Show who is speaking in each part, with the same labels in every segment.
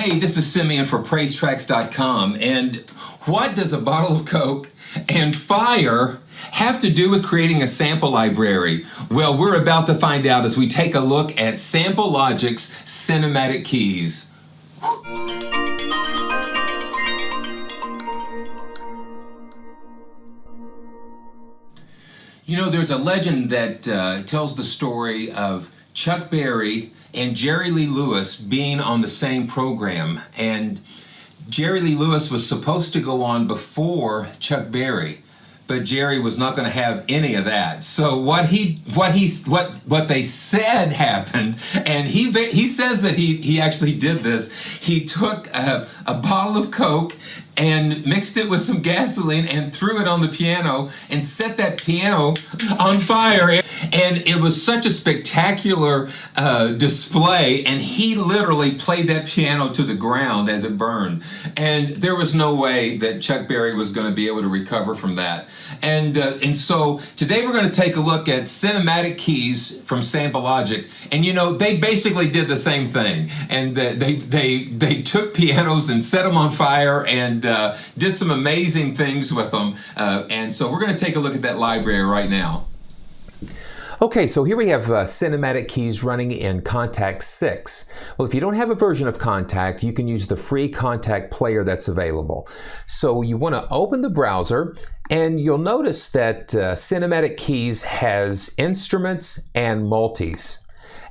Speaker 1: Hey, this is Simeon for PraiseTracks.com, and what does a bottle of Coke and fire have to do with creating a sample library? Well, we're about to find out as we take a look at Sample Logic's cinematic keys. You know, there's a legend that tells the story of Chuck Berry and Jerry Lee Lewis being on the same program, and Jerry Lee Lewis was supposed to go on before Chuck Berry, but Jerry was not going to have any of that. So what they said happened, and he says that he actually did this. He took a bottle of Coke and mixed it with some gasoline and threw it on the piano and set that piano on fire. And it was such a spectacular display, and he literally played that piano to the ground as it burned. And there was no way that Chuck Berry was going to be able to recover from that. And so today we're going to take a look at cinematic keys from Sample Logic. And you know, they basically did the same thing. And they took pianos and set them on fire and did some amazing things with them. And so we're going to take a look at that library right now.
Speaker 2: Okay, so here we have cinematic keys running in Kontakt 6. Well, if you don't have a version of Kontakt, you can use the free Kontakt player that's available. So you want to open the browser, and you'll notice that cinematic keys has instruments and multis.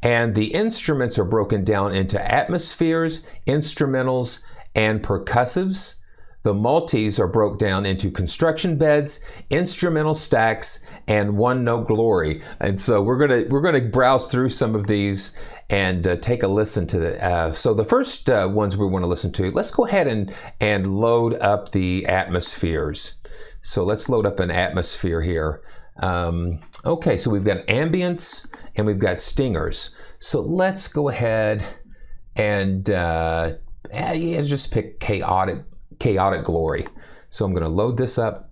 Speaker 2: And the instruments are broken down into atmospheres, instrumentals, and percussives. The multis are broke down into construction beds, instrumental stacks, and one note glory. And so we're gonna browse through some of these and take a listen to the. So the first ones we want to listen to. Let's go ahead and load up the atmospheres. So let's load up an atmosphere here. Okay, so we've got ambience and we've got stingers. So let's go ahead and let's just pick chaotic glory. So I'm going to load this up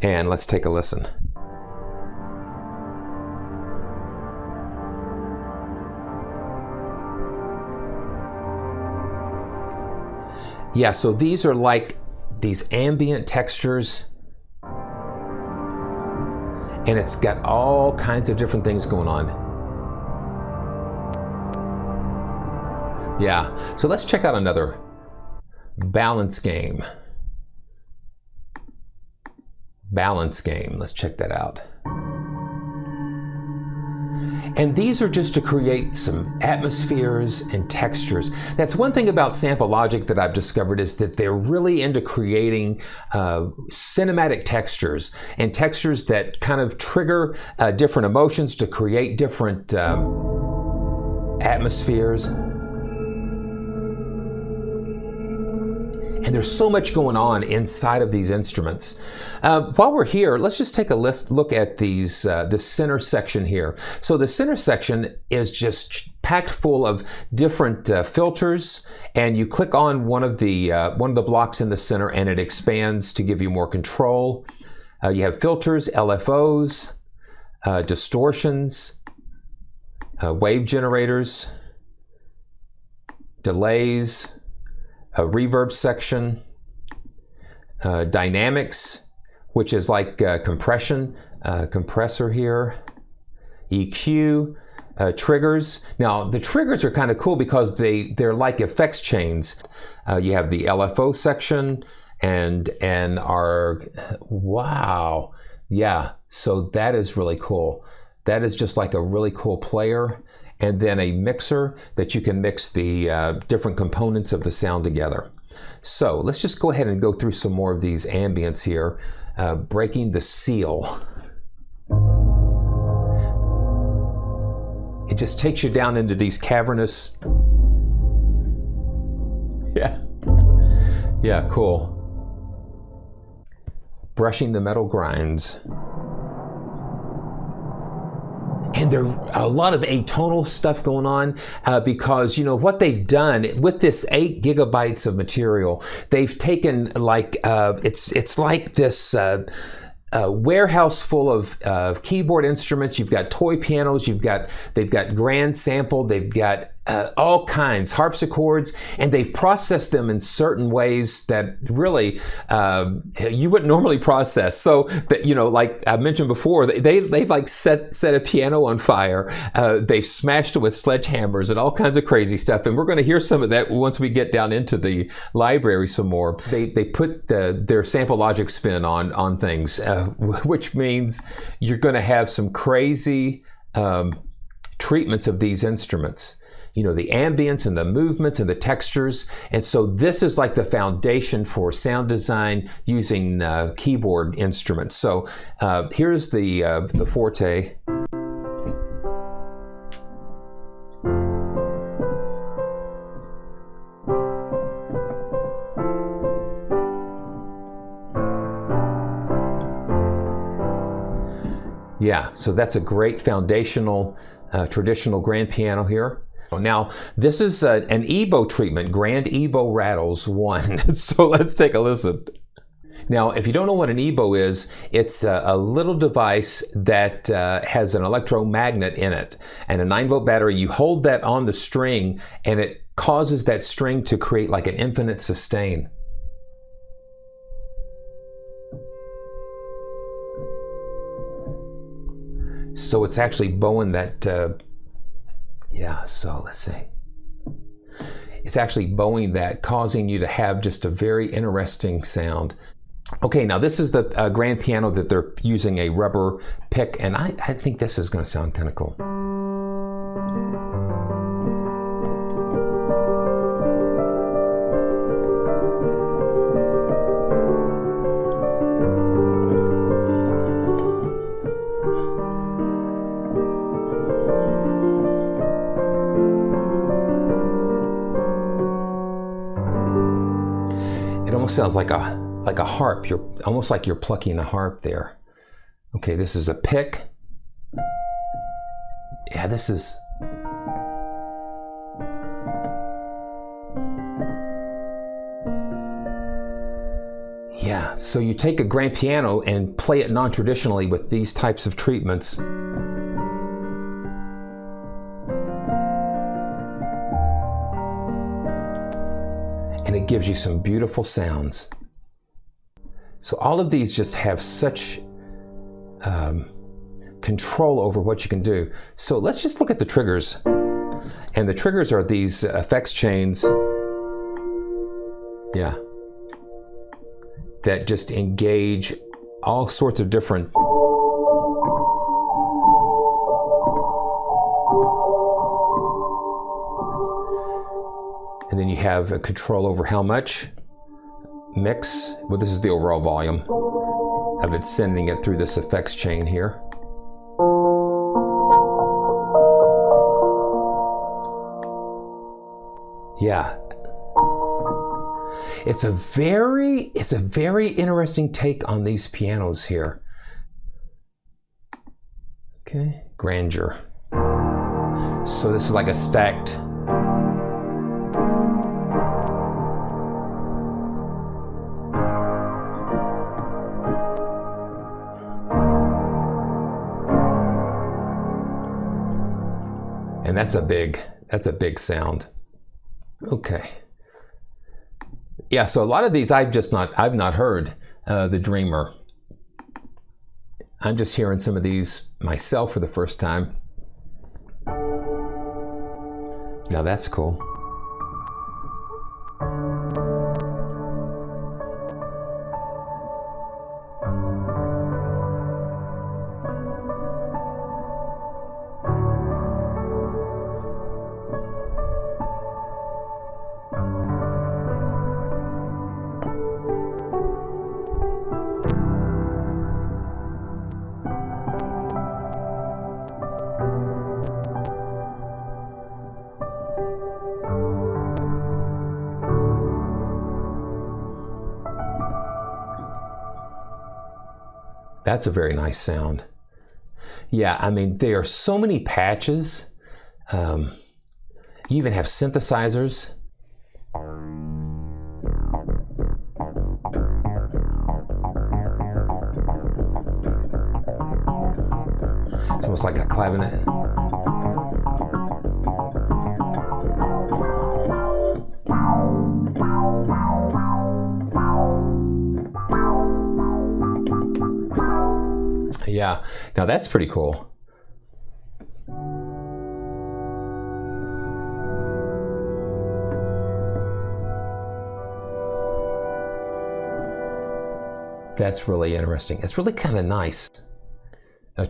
Speaker 2: and let's take a listen. Yeah, so these are like these ambient textures, and it's got all kinds of different things going on. Yeah, so let's check out another balance game. Let's check that out. And these are just to create some atmospheres and textures. That's one thing about Sample Logic that I've discovered, is that they're really into creating cinematic textures, and textures that kind of trigger different emotions to create different atmospheres. And there's so much going on inside of these instruments. While we're here, let's just take a look at these this center section here. So the center section is just packed full of different filters, and you click on one of the blocks in the center, and it expands to give you more control. You have filters, LFOs, distortions, wave generators, delays, a reverb section, dynamics, which is like compression, compressor here, EQ, triggers. Now the triggers are kind of cool because they're like effects chains. You have the LFO section and our, wow, yeah, so that is really cool. That is just like a really cool player. And then a mixer that you can mix the different components of the sound together. So let's just go ahead and go through some more of these ambients here. Breaking the seal. It just takes you down into these cavernous. Yeah, cool. Brushing the metal grinds. And there's a lot of atonal stuff going on because, you know, what they've done with this 8 gigabytes of material, they've taken like, it's like this warehouse full of keyboard instruments. You've got toy pianos, they've got grand sample, they've got all kinds, harpsichords, and they've processed them in certain ways that really you wouldn't normally process. So that, you know, like I mentioned before, they've like set a piano on fire. They've smashed it with sledgehammers and all kinds of crazy stuff. And we're going to hear some of that once we get down into the library some more. They put their sample logic spin on things, which means you're going to have some crazy treatments of these instruments. You know, the ambience and the movements and the textures. And so this is like the foundation for sound design using keyboard instruments. So here's the forte. Yeah, so that's a great foundational traditional grand piano here. Now, this is an EBow treatment, Grand EBow Rattles 1. So let's take a listen. Now, if you don't know what an EBow is, it's a little device that has an electromagnet in it and a 9-volt battery. You hold that on the string and it causes that string to create like an infinite sustain. So it's actually bowing that, yeah, so let's see. It's actually bowing that, causing you to have just a very interesting sound. Okay, now this is the grand piano that they're using a rubber pick, and I think this is going to sound kind of cool. It almost sounds like a harp. You're almost like you're plucking a harp there. Okay, this is a pick. Yeah, this is. Yeah, so you take a grand piano and play it non-traditionally with these types of treatments. And it gives you some beautiful sounds. So all of these just have such control over what you can do. So let's just look at the triggers. And the triggers are these effects chains. Yeah. That just engage all sorts of different and then you have a control over how much mix. Well, this is the overall volume of it, sending it through this effects chain here. Yeah. It's a very interesting take on these pianos here. Okay, grandeur. So this is like a stacked. And that's a big sound. Okay. Yeah, so a lot of these I've not heard. The Dreamer. I'm just hearing some of these myself for the first time. Now that's cool. That's a very nice sound. Yeah, I mean, there are so many patches. You even have synthesizers. It's almost like a clavinet. Yeah. Now that's pretty cool. That's really interesting. It's really kind of nice.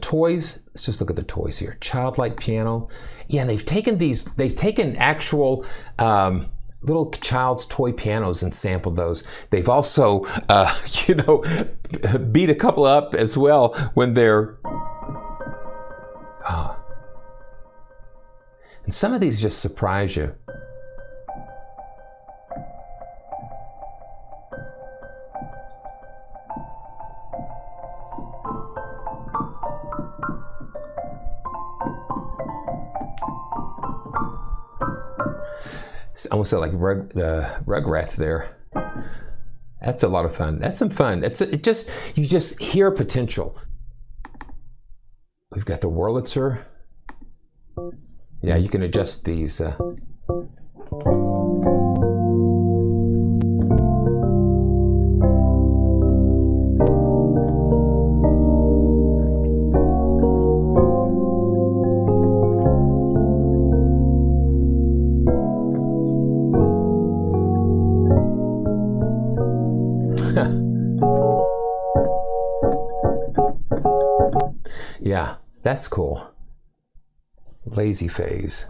Speaker 2: Toys, let's just look at the toys here. Childlike piano. Yeah, and they've taken actual little child's toy pianos and sampled those. They've also, beat a couple up as well when they're, and some of these just surprise you. It's almost like the Rugrats there. That's a lot of fun. That's some fun. You just hear potential. We've got the Wurlitzer. Yeah, you can adjust these. Yeah, that's cool. Lazy phase.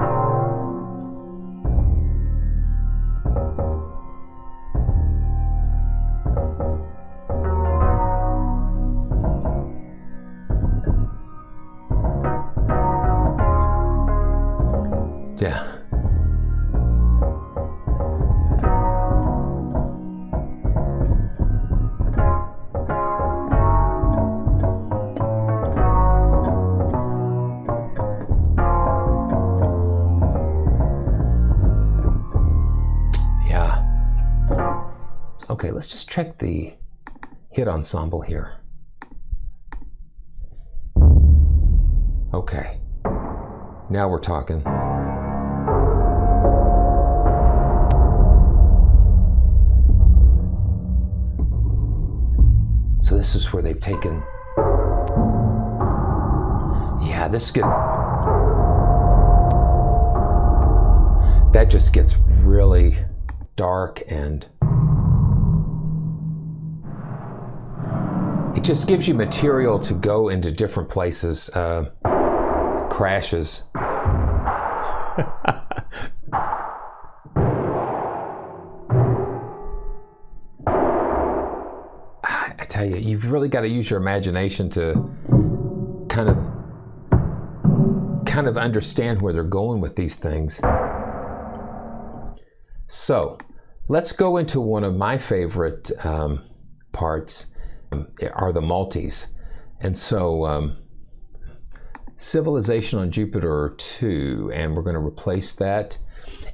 Speaker 2: Yeah. Okay, let's just check the hit ensemble here. Okay, now we're talking. So this is where they've taken, yeah, that just gets really dark, and it just gives you material to go into different places. Crashes. I tell you, you've really got to use your imagination to kind of understand where they're going with these things. So let's go into one of my favorite parts. Are the multis. And so Civilization on Jupiter 2, and we're going to replace that.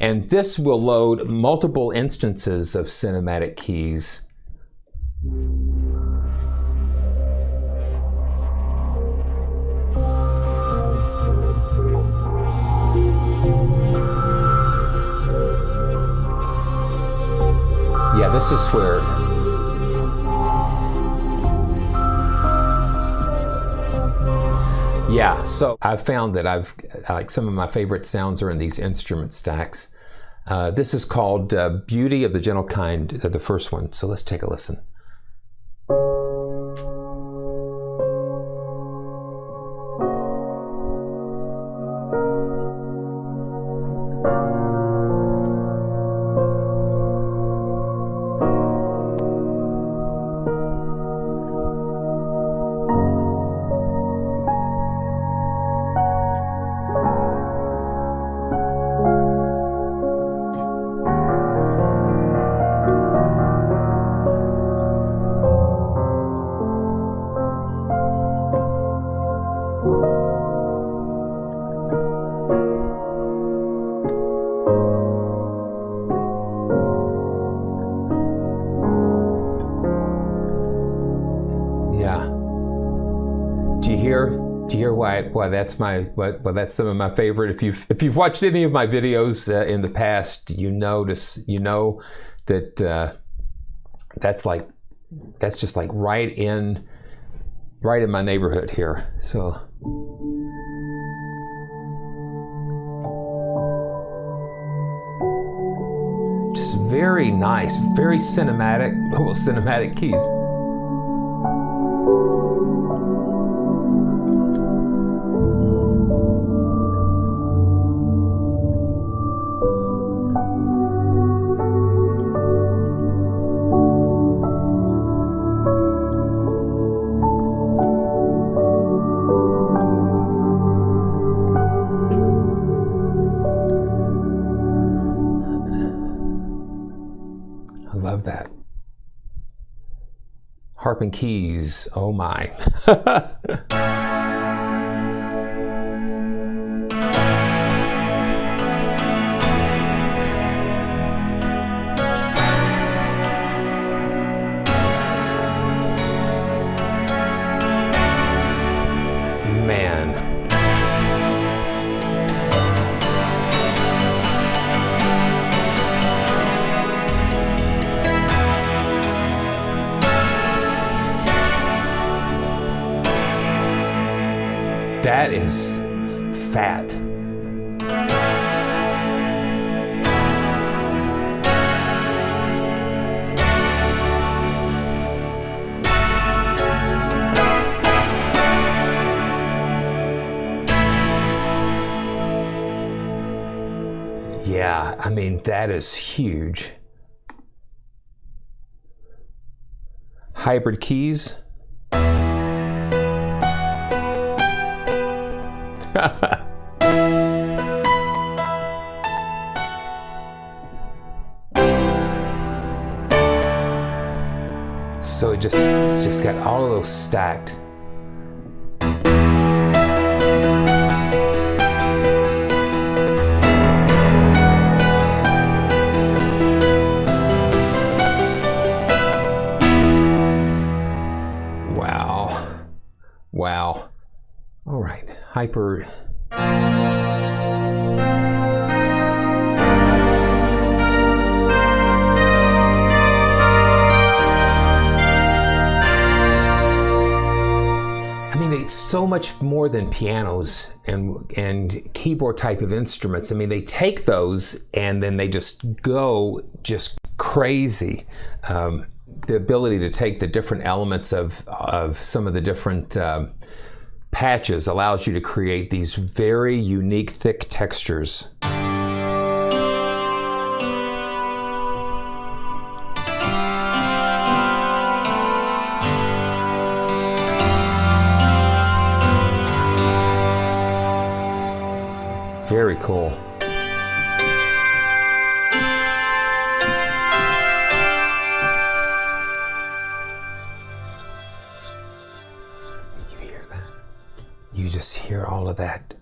Speaker 2: And this will load multiple instances of cinematic keys. Yeah, this is where yeah, so I've found that like some of my favorite sounds are in these instrument stacks. This is called Beauty of the Gentle Kind, the first one. So let's take a listen. Do you hear why that's that's some of my favorite? If you've watched any of my videos in the past, you know that that's just like right in right in my neighborhood here. So just very nice, very cinematic, well, cinematic keys. I love that. Harp and keys, oh my. Man. That is fat. Yeah, I mean, that is huge. Hybrid keys. So it's just got all of those stacked. Wow. Wow. All right. Hyper. I mean, it's so much more than pianos and keyboard type of instruments. I mean, they take those and then they just go just crazy. The ability to take the different elements of some of the different patches allows you to create these very unique thick textures. Very cool. You hear that? You just hear all of that.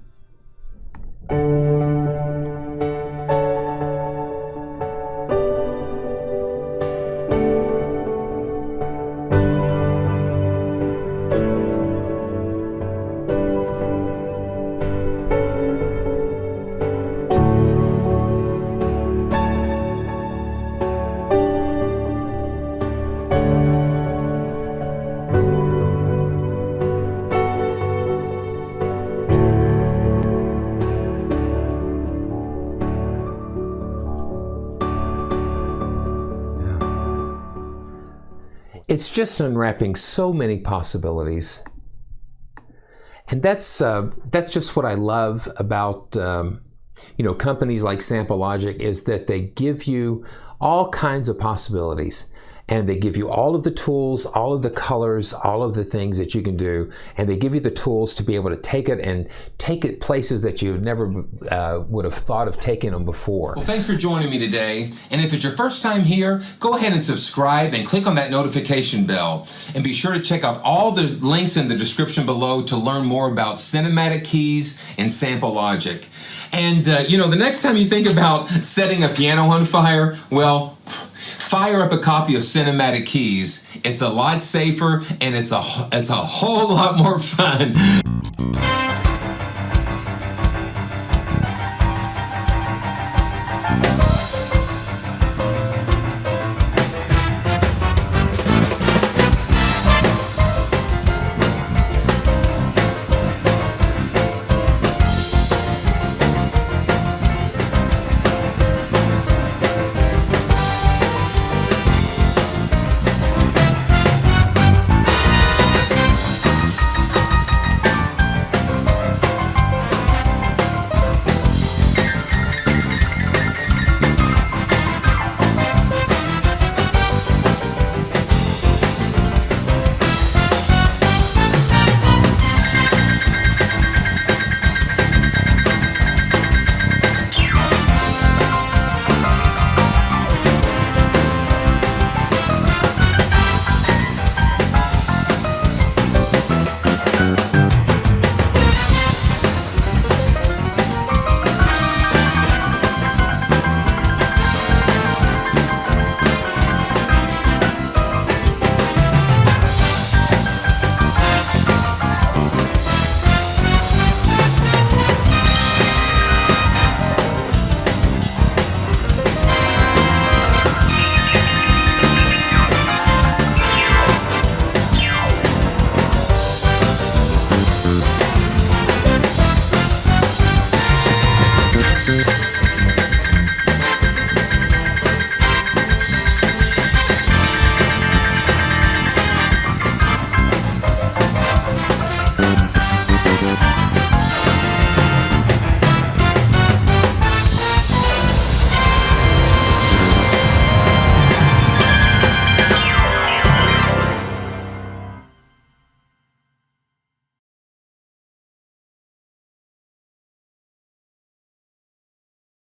Speaker 2: It's just unwrapping so many possibilities. And that's just what I love about companies like Sample Logic, is that they give you all kinds of possibilities. And they give you all of the tools, all of the colors, all of the things that you can do. And they give you the tools to be able to take it and take it places that you never would have thought of taking them before.
Speaker 1: Well, thanks for joining me today. And if it's your first time here, go ahead and subscribe and click on that notification bell. And be sure to check out all the links in the description below to learn more about cinematic keys and Sample Logic. And the next time you think about setting a piano on fire, well, fire up a copy of Cinematic Keys. It's a lot safer and it's a whole lot more fun.